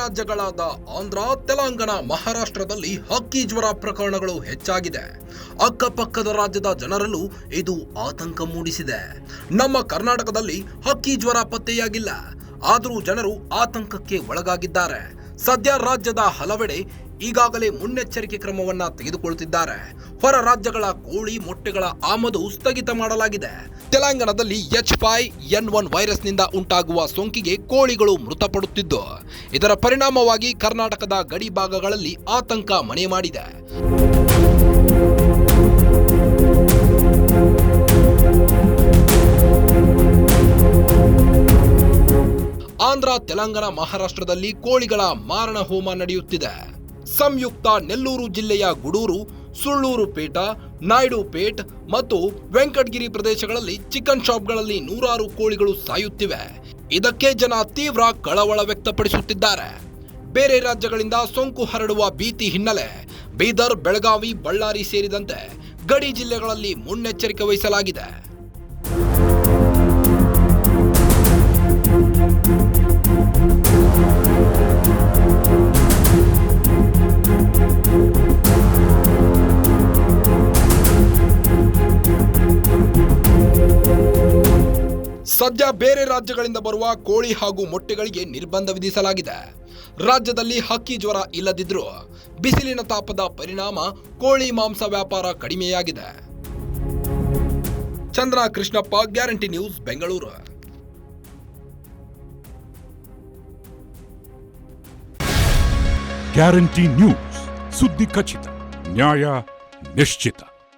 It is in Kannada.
ರಾಜ್ಯಗಳಾದ ಆಂಧ್ರ, ತೆಲಂಗಾಣ, ಮಹಾರಾಷ್ಟ್ರದಲ್ಲಿ ಹಕ್ಕಿ ಜ್ವರ ಪ್ರಕರಣಗಳು ಹೆಚ್ಚಾಗಿದೆ. ಅಕ್ಕಪಕ್ಕದ ರಾಜ್ಯದ ಜನರಲ್ಲೂ ಇದು ಆತಂಕ ಮೂಡಿಸಿದೆ. ನಮ್ಮ ಕರ್ನಾಟಕದಲ್ಲಿ ಹಕ್ಕಿ ಜ್ವರ ಪತ್ತೆಯಾಗಿಲ್ಲ, ಆದರೂ ಜನರು ಆತಂಕಕ್ಕೆ ಒಳಗಾಗಿದ್ದಾರೆ. ಸದ್ಯ ರಾಜ್ಯದ ಹಲವೆಡೆ ಈಗಾಗಲೇ ಮುನ್ನೆಚ್ಚರಿಕೆ ಕ್ರಮವನ್ನ ತೆಗೆದುಕೊಳ್ಳುತ್ತಿದ್ದಾರೆ. ಹೊರ ರಾಜ್ಯಗಳ ಕೋಳಿ ಮೊಟ್ಟೆಗಳ ಆಮದು ಸ್ಥಗಿತ ಮಾಡಲಾಗಿದೆ. ತೆಲಂಗಾಣದಲ್ಲಿ H5N1 ವೈರಸ್ನಿಂದ ಉಂಟಾಗುವ ಸೋಂಕಿಗೆ ಕೋಳಿಗಳು ಮೃತಪಡುತ್ತಿದ್ದು, ಇದರ ಪರಿಣಾಮವಾಗಿ ಕರ್ನಾಟಕದ ಗಡಿ ಭಾಗಗಳಲ್ಲಿ ಆತಂಕ ಮನೆ ಮಾಡಿದೆ. ಆಂಧ್ರ, ತೆಲಂಗಾಣ, ಮಹಾರಾಷ್ಟ್ರದಲ್ಲಿ ಕೋಳಿಗಳ ಮಾರಣ ಹೋಮ ನಡೆಯುತ್ತಿದೆ. ಸಂಯುಕ್ತ ನೆಲ್ಲೂರು ಜಿಲ್ಲೆಯ ಗುಡೂರು, ಸುಳ್ಳೂರುಪೇಟ, ನಾಯ್ಡುಪೇಟ್ ಮತ್ತು ವೆಂಕಟಗಿರಿ ಪ್ರದೇಶಗಳಲ್ಲಿ ಚಿಕನ್ ಶಾಪ್ಗಳಲ್ಲಿ ನೂರಾರು ಕೋಳಿಗಳು ಸಾಯುತ್ತಿವೆ. ಇದಕ್ಕೆ ಜನ ತೀವ್ರ ಕಳವಳ ವ್ಯಕ್ತಪಡಿಸುತ್ತಿದ್ದಾರೆ. ಬೇರೆ ರಾಜ್ಯಗಳಿಂದ ಸೋಂಕು ಹರಡುವ ಭೀತಿ ಹಿನ್ನೆಲೆ ಬೀದರ್, ಬೆಳಗಾವಿ, ಬಳ್ಳಾರಿ ಸೇರಿದಂತೆ ಗಡಿ ಜಿಲ್ಲೆಗಳಲ್ಲಿ ಮುನ್ನೆಚ್ಚರಿಕೆ ವಹಿಸಲಾಗಿದೆ. ಸದ್ಯ ಬೇರೆ ರಾಜ್ಯಗಳಿಂದ ಬರುವ ಕೋಳಿ ಹಾಗೂ ಮೊಟ್ಟೆಗಳಿಗೆ ನಿರ್ಬಂಧ ವಿಧಿಸಲಾಗಿದೆ. ರಾಜ್ಯದಲ್ಲಿ ಹಕ್ಕಿ ಜ್ವರ ಇಲ್ಲದಿದ್ರೂ ಬಿಸಿಲಿನ ತಾಪದ ಪರಿಣಾಮ ಕೋಳಿ ಮಾಂಸ ವ್ಯಾಪಾರ ಕಡಿಮೆಯಾಗಿದೆ. Chandra Krishnappa, guarantee news, Bengaluru. Guarantee news, ಸುದ್ದಿ ಖಚಿತ, ನ್ಯಾಯ ನಿಶ್ಚಿತ.